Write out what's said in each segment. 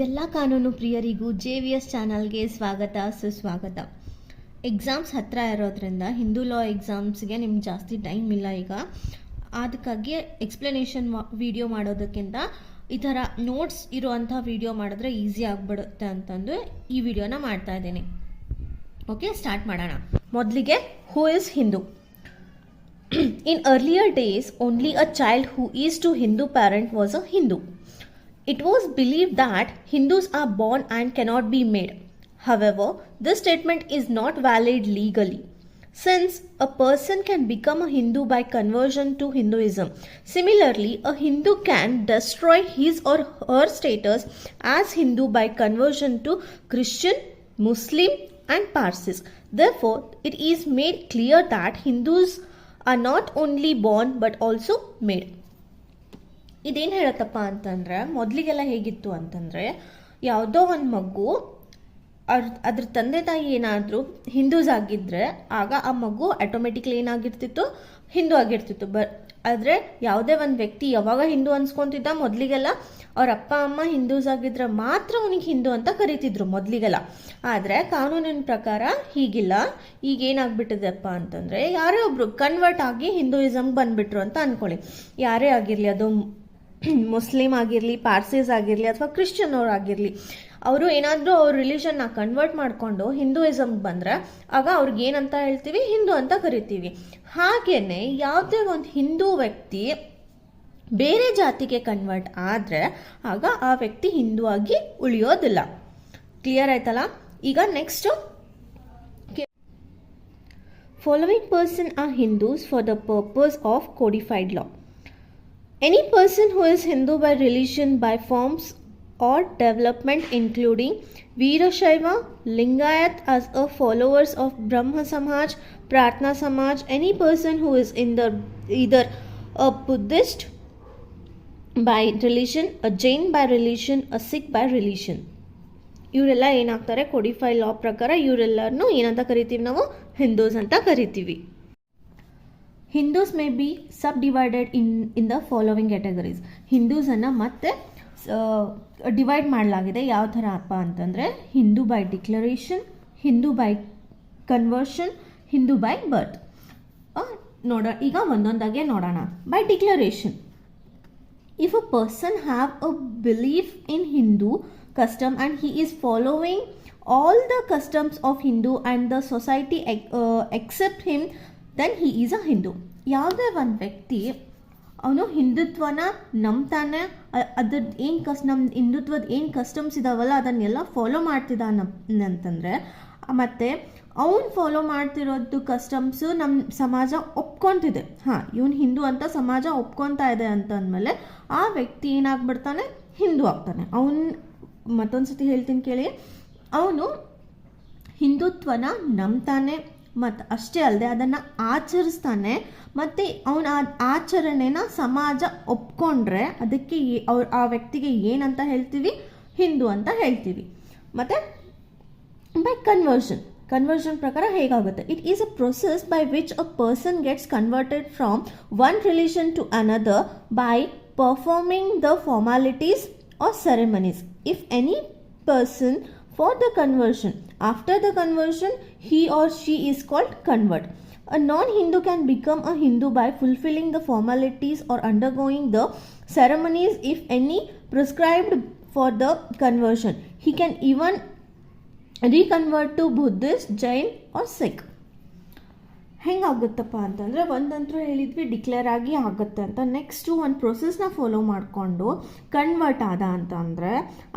ಎಲ್ಲ ಕಾನೂನು ಪ್ರಿಯರಿಗೂ JVS ಚಾನಲ್ಗೆ ಸ್ವಾಗತ ಸುಸ್ವಾಗತ. ಎಕ್ಸಾಮ್ಸ್ ಹತ್ತಿರ ಇರೋದ್ರಿಂದ ಹಿಂದೂ ಲಾ ಎಕ್ಸಾಮ್ಸ್ಗೆ ನಿಮ್ಗೆ ಜಾಸ್ತಿ ಟೈಮ್ ಇಲ್ಲ. ಈಗ ಅದಕ್ಕಾಗಿ ಎಕ್ಸ್ಪ್ಲನೇಷನ್ ವಿಡಿಯೋ ಮಾಡೋದಕ್ಕಿಂತ ಈ ಥರ ನೋಟ್ಸ್ ಇರುವಂಥ ವಿಡಿಯೋ ಮಾಡಿದ್ರೆ ಈಸಿ ಆಗಿಬಿಡುತ್ತೆ ಅಂತಂದು ಈ ವಿಡಿಯೋನ ಮಾಡ್ತಾ ಇದ್ದೀನಿ. ಓಕೆ, ಸ್ಟಾರ್ಟ್ ಮಾಡೋಣ. ಮೊದಲಿಗೆ, who is Hindu? In earlier days, only a child who is to Hindu parent was a Hindu. It was believed that Hindus are born and cannot be made. However, this statement is not valid legally, since a person can become a Hindu by conversion to Hinduism. Similarly, a Hindu can destroy his or her status as Hindu by conversion to Christian, Muslim and Parsis. Therefore, it is made clear that Hindus are not only born but also made. ಇದೇನು ಹೇಳತ್ತಪ್ಪ ಅಂತಂದರೆ, ಮೊದಲಿಗೆಲ್ಲ ಹೇಗಿತ್ತು ಅಂತಂದರೆ, ಯಾವುದೋ ಒಂದು ಮಗು ಅದ್ರ ತಂದೆ ತಾಯಿ ಏನಾದರೂ ಹಿಂದೂಸ್ ಆಗಿದ್ದರೆ ಆಗ ಆ ಮಗು ಆಟೋಮೆಟಿಕ್ಲಿ ಏನಾಗಿರ್ತಿತ್ತು, ಹಿಂದೂ ಆಗಿರ್ತಿತ್ತು. ಆದರೆ ಯಾವುದೇ ಒಂದು ವ್ಯಕ್ತಿ ಯಾವಾಗ ಹಿಂದೂ ಅನ್ಸ್ಕೊತಿದ್ದ, ಮೊದಲಿಗೆಲ್ಲ ಅವ್ರ ಅಪ್ಪ ಅಮ್ಮ ಹಿಂದೂಸ್ ಆಗಿದ್ರೆ ಮಾತ್ರ ಅವನಿಗೆ ಹಿಂದೂ ಅಂತ ಕರಿತಿದ್ರು ಮೊದಲಿಗೆಲ್ಲ. ಆದರೆ ಕಾನೂನಿನ ಪ್ರಕಾರ ಹೀಗಿಲ್ಲ. ಈಗ ಏನಾಗ್ಬಿಟ್ಟಿದೆಪ್ಪ ಅಂತಂದರೆ, ಯಾರೇ ಒಬ್ರು ಕನ್ವರ್ಟ್ ಆಗಿ ಹಿಂದೂಯಿಸಮ್ಗೆ ಬಂದುಬಿಟ್ರು ಅಂತ ಅಂದ್ಕೊಳ್ಳಿ. ಯಾರೇ ಆಗಿರಲಿ, ಅದು ಮುಸ್ಲಿಮ್ ಆಗಿರಲಿ, ಪಾರ್ಸೀಸ್ ಆಗಿರಲಿ ಅಥವಾ ಕ್ರಿಶ್ಚಿಯನ್ ಅವ್ರು ಆಗಿರಲಿ, ಅವರು ಏನಾದರೂ ಅವ್ರ ರಿಲಿಜನ್ನ ಕನ್ವರ್ಟ್ ಮಾಡಿಕೊಂಡು ಹಿಂದೂಯಿಸಮ್ಗೆ ಬಂದರೆ ಆಗ ಅವ್ರಿಗೆ ಏನಂತ ಹೇಳ್ತೀವಿ, ಹಿಂದೂ ಅಂತ ಕರಿತೀವಿ. ಹಾಗೆಯೇ ಯಾವುದೇ ಒಂದು ಹಿಂದೂ ವ್ಯಕ್ತಿ ಬೇರೆ ಜಾತಿಗೆ ಕನ್ವರ್ಟ್ ಆದರೆ ಆಗ ಆ ವ್ಯಕ್ತಿ ಹಿಂದೂ ಆಗಿ ಉಳಿಯೋದಿಲ್ಲ. ಕ್ಲಿಯರ್ ಆಯ್ತಲ್ಲ? ಈಗ next, following person are Hindus for the purpose of codified law. Any person who is Hindu by religion, by forms or development including Veerashaiva, Lingayat as a followers of Brahma Samaj, Pratna Samaj, any person who is in the either a Buddhist by religion, a Jain by religion, a Sikh by religion, ಇವರೆಲ್ಲ ಏನಾಗ್ತಾರೆ, codify ಲಾ ಪ್ರಕಾರ ಇವರೆಲ್ಲರನ್ನೂ ಏನಂತ ಕರಿತೀವಿ ನಾವು, ಹಿಂದೂಸ್ ಅಂತ ಕರಿತೀವಿ. Hindus may be subdivided in the following categories. ಹಿಂದೂಸನ್ನು ಮತ್ತೆ ಡಿವೈಡ್ ಮಾಡಲಾಗಿದೆ. ಯಾವ ಥರ ಅಪ್ಪ ಅಂತಂದರೆ, Hindu by declaration, Hindu by conversion, Hindu by birth. ಈಗ ಒಂದೊಂದಾಗೆ ನೋಡೋಣ. By declaration, if a person have a belief in Hindu custom and he is following all the customs of Hindu and the society accept him, then he is a Hindu. ಯಾವುದೇ ಒಂದು ವ್ಯಕ್ತಿ ಅವನು ಹಿಂದುತ್ವನ ನಂಬ್ತಾನೆ, ಅದ್ರದ್ದು ಏನು ನಮ್ಮ ಹಿಂದುತ್ವದ ಏನು ಕಸ್ಟಮ್ಸ್ ಇದಾವಲ್ಲ ಅದನ್ನೆಲ್ಲ ಫಾಲೋ ಮಾಡ್ತಿದ್ದಾನಂತಂದರೆ, ಮತ್ತು ಅವನು ಫಾಲೋ ಮಾಡ್ತಿರೋದು ಕಸ್ಟಮ್ಸು ನಮ್ಮ ಸಮಾಜ ಒಪ್ಕೊತಿದೆ, ಇವನು ಹಿಂದೂ ಅಂತ ಸಮಾಜ ಒಪ್ಕೊತಾ ಇದೆ ಅಂತ ಅಂದಮೇಲೆ ಆ ವ್ಯಕ್ತಿ ಏನಾಗ್ಬಿಡ್ತಾನೆ, ಹಿಂದೂ ಆಗ್ತಾನೆ. ಮತ್ತೊಂದು ಸತಿ ಹೇಳ್ತೀನಿ ಕೇಳಿ, ಅವನು ಹಿಂದುತ್ವನ ನಂಬ್ತಾನೆ ಮತ್ತು ಅಷ್ಟೇ ಅಲ್ಲದೆ ಅದನ್ನು ಆಚರಿಸ್ತಾನೆ, ಮತ್ತು ಅವನ ಆಚರಣೆನ ಸಮಾಜ ಒಪ್ಕೊಂಡ್ರೆ ಅದಕ್ಕೆ ಆ ವ್ಯಕ್ತಿಗೆ ಏನಂತ ಹೇಳ್ತೀವಿ, ಹಿಂದೂ ಅಂತ ಹೇಳ್ತೀವಿ. ಮತ್ತು ಬೈ ಕನ್ವರ್ಷನ್ ಪ್ರಕಾರ ಹೇಗಾಗುತ್ತೆ, it is a process by which a person gets converted from one religion to another by performing the formalities or ceremonies. If any person for the conversion, after the conversion he or she is called convert. A non-Hindu can become a Hindu by fulfilling the formalities or undergoing the ceremonies if any prescribed for the conversion. He can even reconvert to Buddhist, Jain or Sikh. ಹೆಂಗಾಗುತ್ತಪ್ಪ ಅಂತಂದರೆ, ಒಂದಂತೂ ಹೇಳಿದ್ವಿ declare ಆಗಿ ಆಗುತ್ತೆ ಅಂತ. Next ಒಂದು ಪ್ರೊಸೆಸ್ನ follow ಮಾಡಿಕೊಂಡು convert ಆದ ಅಂತಂದರೆ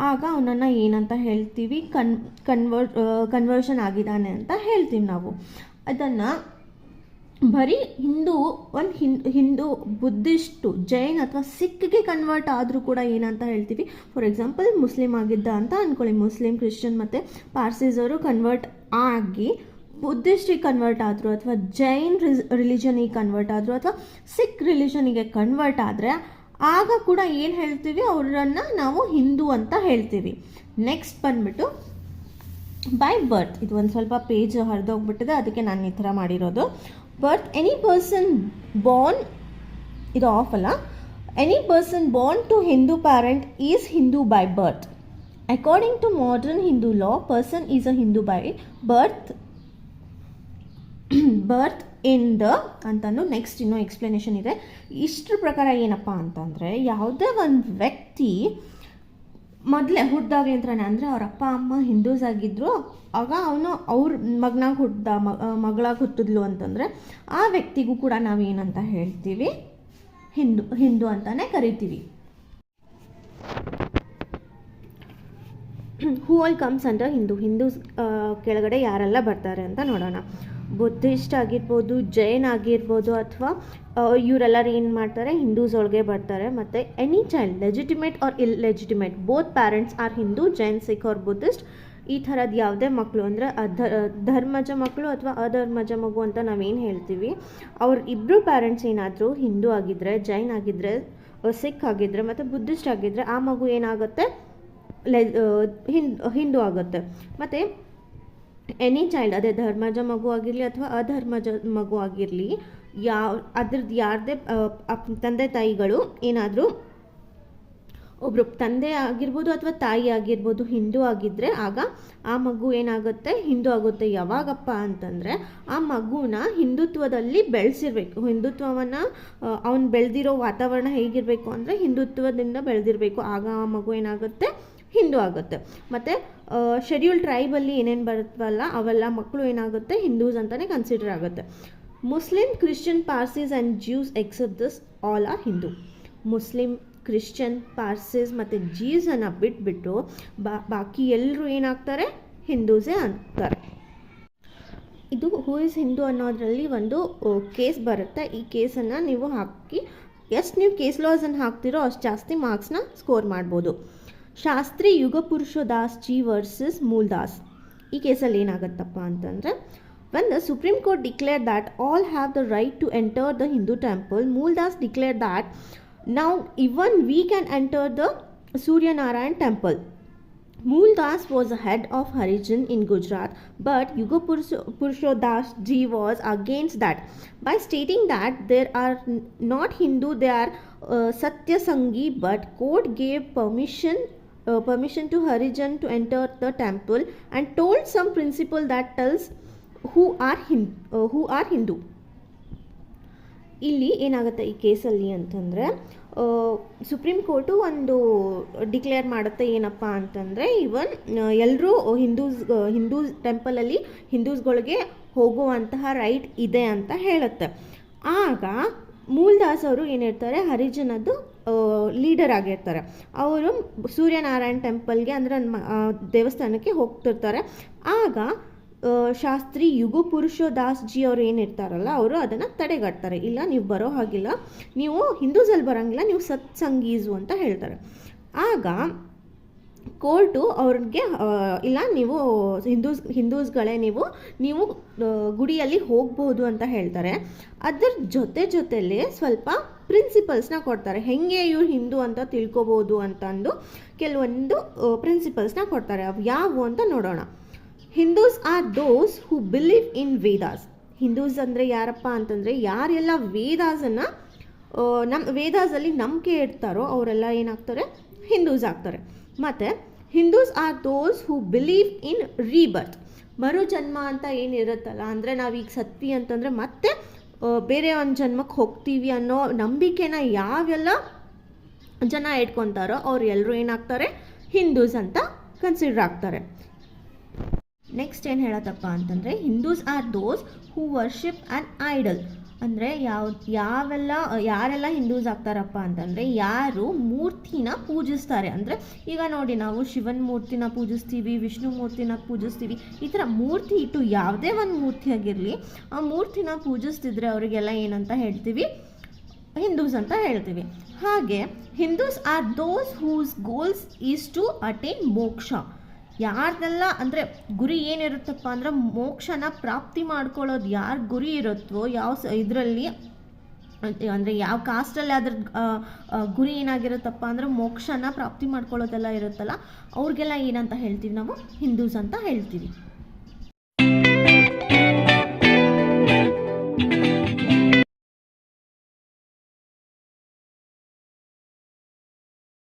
ಆಗ ಅವನನ್ನು ಏನಂತ ಹೇಳ್ತೀವಿ, ಕನ್ವರ್ಷನ್ ಆಗಿದ್ದಾನೆ ಅಂತ ಹೇಳ್ತೀವಿ ನಾವು. ಅದನ್ನು ಬರೀ ಹಿಂದೂ ಬುದ್ಧಿಸ್ಟು, ಜೈನ್ ಅಥವಾ ಸಿಖ್ಗೆ ಕನ್ವರ್ಟ್ ಆದರೂ ಕೂಡ ಏನಂತ ಹೇಳ್ತೀವಿ. ಫಾರ್ ಎಕ್ಸಾಂಪಲ್, ಮುಸ್ಲಿಮ್ ಆಗಿದ್ದ ಅಂತ ಅಂದ್ಕೊಳ್ಳಿ, ಮುಸ್ಲಿಮ್, ಕ್ರಿಶ್ಚಿಯನ್ ಮತ್ತು ಪಾರ್ಸೀಸ್ ಅವರು ಕನ್ವರ್ಟ್ ಆಗಿ ಬುದ್ಧಿಸ್ಟಿಗೆ ಕನ್ವರ್ಟ್ ಆದರು, ಅಥವಾ ಜೈನ್ ರಿಲಿಜನಿಗೆ ಕನ್ವರ್ಟ್ ಆದರು, ಅಥವಾ ಸಿಖ್ ರಿಲಿಜನಿಗೆ ಕನ್ವರ್ಟ್ ಆದರೆ ಆಗ ಕೂಡ ಏನು ಹೇಳ್ತೀವಿ, ಅವರನ್ನು ನಾವು ಹಿಂದೂ ಅಂತ ಹೇಳ್ತೀವಿ. ನೆಕ್ಸ್ಟ್ ಬಂದ್ಬಿಟ್ಟು ಬೈ ಬರ್ತ್. ಇದು ಒಂದು ಸ್ವಲ್ಪ ಪೇಜ್ ಹರಿದೋಗ್ಬಿಟ್ಟಿದೆ, ಅದಕ್ಕೆ ನಾನು ಈ ಥರ ಮಾಡಿರೋದು. ಬರ್ತ್, ಎನಿ ಪರ್ಸನ್ ಬಾರ್ನ್, ಇದು ಆಫ್ ಅಲ್ಲ, any person born to Hindu parent is Hindu by birth. According to modern Hindu law, person is a Hindu by birth in the ಅಂತಂದು ನೆಕ್ಸ್ಟ್ ಇನ್ನೂ ಎಕ್ಸ್ಪ್ಲನೇಷನ್ ಇದೆ. ಇಷ್ಟರ ಪ್ರಕಾರ ಏನಪ್ಪ ಅಂತಂದರೆ, ಯಾವುದೇ ಒಂದು ವ್ಯಕ್ತಿ ಮೊದಲೇ ಹುಟ್ಟಿದಾಗಲಿ ಅಂತಾನೆ, ಅಂದರೆ ಅವ್ರ ಅಪ್ಪ ಅಮ್ಮ ಹಿಂದೂಸ್ ಆಗಿದ್ದರು, ಆಗ ಅವನು ಅವ್ರ ಮಗನಾಗ ಮಗಳಾಗಿ ಹುಟ್ಟಿದ್ಲು ಅಂತಂದರೆ ಆ ವ್ಯಕ್ತಿಗೂ ಕೂಡ ನಾವೇನಂತ ಹೇಳ್ತೀವಿ, ಹಿಂದೂ ಅಂತಲೇ ಕರಿತೀವಿ. ಹೂ ಆಲ್ ಕಮ್ಸ್ ಅಂಡರ್ ಹಿಂದೂಸ್ ಕೆಳಗಡೆ ಯಾರೆಲ್ಲ ಬರ್ತಾರೆ ಅಂತ ನೋಡೋಣ. ಬುದ್ಧಿಸ್ಟ್ ಆಗಿರ್ಬೋದು, ಜೈನ್ ಆಗಿರ್ಬೋದು, ಅಥವಾ ಇವರೆಲ್ಲರೂ ಏನು ಮಾಡ್ತಾರೆ, ಹಿಂದೂಸ್ ಒಳಗೆ ಬರ್ತಾರೆ. ಮತ್ತು any child legitimate or illegitimate both parents are Hindu, Jain, Sikh or Buddhist, ಈ ಥರದ್ದು ಯಾವುದೇ ಮಕ್ಕಳು ಅಂದರೆ ಧರ್ಮಜ ಮಕ್ಕಳು ಅಥವಾ ಅಧರ್ಮಜ ಮಗು ಅಂತ ನಾವೇನು ಹೇಳ್ತೀವಿ, ಅವ್ರ ಇಬ್ಬರು ಪ್ಯಾರೆಂಟ್ಸ್ ಏನಾದರೂ ಹಿಂದೂ ಆಗಿದ್ದರೆ, ಜೈನ್ ಆಗಿದ್ದರೆ, ಸಿಖ್ ಆಗಿದ್ದರೆ ಮತ್ತು ಬುದ್ಧಿಸ್ಟ್ ಆಗಿದ್ದರೆ ಆ ಮಗು ಏನಾಗುತ್ತೆ, ಹಿಂದೂ ಆಗುತ್ತೆ. ಮತ್ತು ಎನಿ ಚೈಲ್ಡ್, ಅದೇ ಧರ್ಮಜ ಮಗು ಆಗಿರಲಿ ಅಥವಾ ಅಧರ್ಮಜ ಮಗು ಆಗಿರಲಿ, ಅದ್ರದ್ದು ಯಾರದೇ ತಂದೆ ತಾಯಿಗಳು ಏನಾದರೂ ಒಬ್ಬರು ತಂದೆ ಆಗಿರ್ಬೋದು ಅಥವಾ ತಾಯಿ ಆಗಿರ್ಬೋದು ಹಿಂದೂ ಆಗಿದ್ದರೆ ಆಗ ಆ ಮಗು ಏನಾಗುತ್ತೆ, ಹಿಂದೂ ಆಗುತ್ತೆ. ಯಾವಾಗಪ್ಪ ಅಂತಂದರೆ ಆ ಮಗುನ ಹಿಂದುತ್ವದಲ್ಲಿ ಬೆಳೆಸಿರ್ಬೇಕು. ಹಿಂದುತ್ವವನ್ನು ಅವನು ಬೆಳೆದಿರೋ ವಾತಾವರಣ ಹೇಗಿರಬೇಕು ಅಂದರೆ ಹಿಂದುತ್ವದಿಂದ ಬೆಳೆದಿರಬೇಕು. ಆಗ ಆ ಮಗು ಏನಾಗುತ್ತೆ, ಹಿಂದೂ ಆಗುತ್ತೆ. ಮತ್ತು ಶೆಡ್ಯೂಲ್ ಟ್ರೈಬಲ್ಲಿ ಏನೇನು ಬರುತ್ತವಲ್ಲ ಅವೆಲ್ಲ ಮಕ್ಕಳು ಏನಾಗುತ್ತೆ, ಹಿಂದೂಸ್ ಅಂತಲೇ ಕನ್ಸಿಡರ್ ಆಗುತ್ತೆ. Muslim, Christian, Parsis and Jews except this all are Hindu. Muslim, Christian, Parsis ಮತ್ತು ಜ್ಯೂಸನ್ನು ಬಿಟ್ಬಿಟ್ಟು ಬಾಕಿ ಎಲ್ಲರೂ ಏನಾಗ್ತಾರೆ, ಹಿಂದೂಸೇ ಆಗ್ತಾರೆ. ಇದು ಹೂ ಇಸ್ ಹಿಂದೂ ಅನ್ನೋದರಲ್ಲಿ ಒಂದು ಕೇಸ್ ಬರುತ್ತೆ. ಈ ಕೇಸನ್ನು ನೀವು ಹಾಕಿ ಎಷ್ಟು ನೀವು ಕೇಸ್ ಲಾಸನ್ನು ಹಾಕ್ತಿರೋ ಅಷ್ಟು ಜಾಸ್ತಿ ಮಾರ್ಕ್ಸ್ನ ಸ್ಕೋರ್ ಮಾಡ್ಬೋದು. ಶಾಸ್ತ್ರಿ ಯುಗಪುರುಷೋದಾಸ್ ಜಿ ವರ್ಸಸ್ ಮೂಲ್ದಾಸ್. ಈ ಕೇಸಲ್ಲಿ ಏನಾಗುತ್ತಪ್ಪ ಅಂತಂದರೆ, when the Supreme Court declared that all have the right to enter the Hindu temple, Mooldas declared that now even we can enter the Surya Narayan temple. Mooldas was the head of Harijan in Gujarat, but Yugapurushodas ji was against that by stating that there are not Hindu, they are Satyasangi, but court gave permission to Harijan to enter the temple and told some principle that tells who are Hindu. ಇಲ್ಲಿ ಏನಾಗುತ್ತೆ ಈ ಕೇಸಲ್ಲಿ ಅಂತಂದರೆ, supreme court ಒಂದು declare ಮಾಡುತ್ತೆ ಏನಪ್ಪ ಅಂತಂದರೆ, ಇವನ್ ಎಲ್ಲರೂ ಹಿಂದೂಸ್ ಟೆಂಪಲಲ್ಲಿ ಹಿಂದೂಸ್ಗಳಿಗೆ ಹೋಗುವಂತಹ ರೈಟ್ ಇದೆ ಅಂತ ಹೇಳುತ್ತೆ. ಆಗ ಮೂಲ್ದಾಸ್ ಅವರು ಏನಿರ್ತಾರೆ, ಹರಿಜನದ್ದು ಲೀಡರ್ ಆಗಿರ್ತಾರೆ. ಅವರು ಸೂರ್ಯನಾರಾಯಣ್ ಟೆಂಪಲ್ಗೆ ಅಂದರೆ ದೇವಸ್ಥಾನಕ್ಕೆ ಹೋಗ್ತಿರ್ತಾರೆ. ಆಗ ಶಾಸ್ತ್ರಿ ಯುಗಪುರುಷೋದಾಸ್ ಜಿ ಅವರು ಏನಿರ್ತಾರಲ್ಲ ಅವರು ಅದನ್ನು ತಡೆಗಟ್ತಾರೆ. ಇಲ್ಲ, ನೀವು ಬರೋ ಹಾಗಿಲ್ಲ, ನೀವು ಹಿಂದೂಸಲ್ಲಿ ಬರೋಂಗಿಲ್ಲ, ನೀವು ಸತ್ಸಂಗೀಸು ಅಂತ ಹೇಳ್ತಾರೆ. ಆಗ ಕೋರ್ಟು ಅವ್ರಿಗೆ ಇಲ್ಲ, ನೀವು ಹಿಂದೂಸ್ಗಳೇ ನೀವು ಗುಡಿಯಲ್ಲಿ ಹೋಗ್ಬೋದು ಅಂತ ಹೇಳ್ತಾರೆ. ಅದರ ಜೊತೆಲೇ ಸ್ವಲ್ಪ ಪ್ರಿನ್ಸಿಪಲ್ಸ್ನ ಕೊಡ್ತಾರೆ. ಹೆಂಗೆ ಇವ್ರು ಹಿಂದೂ ಅಂತ ತಿಳ್ಕೊಬೋದು ಅಂತಂದು ಕೆಲವೊಂದು ಪ್ರಿನ್ಸಿಪಲ್ಸ್ನ ಕೊಡ್ತಾರೆ. ಅವು ಯಾವುವು ಅಂತ ನೋಡೋಣ. Hindus are those who believe in Vedas. Hindus ಅಂದರೆ ಯಾರಪ್ಪ ಅಂತಂದರೆ ಯಾರೆಲ್ಲ ವೇದಾಸನ್ನು ವೇದಾಸಲ್ಲಿ ನಂಬಿಕೆ ಇಡ್ತಾರೋ ಅವರೆಲ್ಲ ಏನಾಗ್ತಾರೆ, ಹಿಂದೂಸ್ ಆಗ್ತಾರೆ. ಮತ್ತು Hindus are those who believe in rebirth. ಮರು ಜನ್ಮ ಅಂತ ಏನಿರುತ್ತಲ್ಲ, ಅಂದರೆ ನಾವೀಗ ಸತ್ವಿ ಅಂತಂದರೆ ಮತ್ತೆ ಬೇರೆ ಒಂದು ಜನ್ಮಕ್ಕೆ ಹೋಗ್ತೀವಿ ಅನ್ನೋ ನಂಬಿಕೆನ ಯಾವೆಲ್ಲ ಜನ ಇಟ್ಕೊತಾರೋ ಅವ್ರು ಎಲ್ಲರೂ ಏನಾಗ್ತಾರೆ, ಹಿಂದೂಸ್ ಅಂತ ಕನ್ಸಿಡರ್ ಆಗ್ತಾರೆ. ನೆಕ್ಸ್ಟ್ ಏನು ಹೇಳತ್ತಪ್ಪ ಅಂತಂದರೆ, Hindus are those who worship an idol. ಅಂದರೆ ಯಾರೆಲ್ಲ ಹಿಂದೂಸ್ ಆಗ್ತಾರಪ್ಪ ಅಂತಂದರೆ ಯಾರು ಮೂರ್ತಿನ ಪೂಜಿಸ್ತಾರೆ. ಅಂದರೆ ಈಗ ನೋಡಿ, ನಾವು ಶಿವನ ಮೂರ್ತಿನ ಪೂಜಿಸ್ತೀವಿ, ವಿಷ್ಣು ಮೂರ್ತಿನ ಪೂಜಿಸ್ತೀವಿ. ಈ ಥರ ಮೂರ್ತಿ ಇಟ್ಟು ಯಾವುದೇ ಒಂದು ಮೂರ್ತಿ ಆಗಿರಲಿ, ಆ ಮೂರ್ತಿನ ಪೂಜಿಸ್ತಿದ್ರೆ ಅವರಿಗೆಲ್ಲ ಏನಂತ ಹೇಳ್ತೀವಿ, ಹಿಂದೂಸ್ ಅಂತ ಹೇಳ್ತೀವಿ. ಹಾಗೆ Hindus are those whose goals is to attain moksha. ಯಾರ್ದೆಲ್ಲ ಅಂದರೆ ಗುರಿ ಏನಿರುತ್ತಪ್ಪ ಅಂದ್ರೆ ಮೋಕ್ಷನ ಪ್ರಾಪ್ತಿ ಮಾಡ್ಕೊಳ್ಳೋದು ಯಾರ ಗುರಿ ಇರುತ್ತೋ, ಯಾವ ಇದರಲ್ಲಿ ಅಂದರೆ ಯಾವ ಕಾಸ್ಟಲ್ಲಿ ಅದ್ರ ಗುರಿ ಏನಾಗಿರುತ್ತಪ್ಪ ಅಂದರೆ ಮೋಕ್ಷನ ಪ್ರಾಪ್ತಿ ಮಾಡ್ಕೊಳ್ಳೋದೆಲ್ಲ ಇರುತ್ತಲ್ಲ, ಅವ್ರಿಗೆಲ್ಲ ಏನಂತ ಹೇಳ್ತೀವಿ ನಾವು, ಹಿಂದೂಸ್ ಅಂತ ಹೇಳ್ತೀವಿ.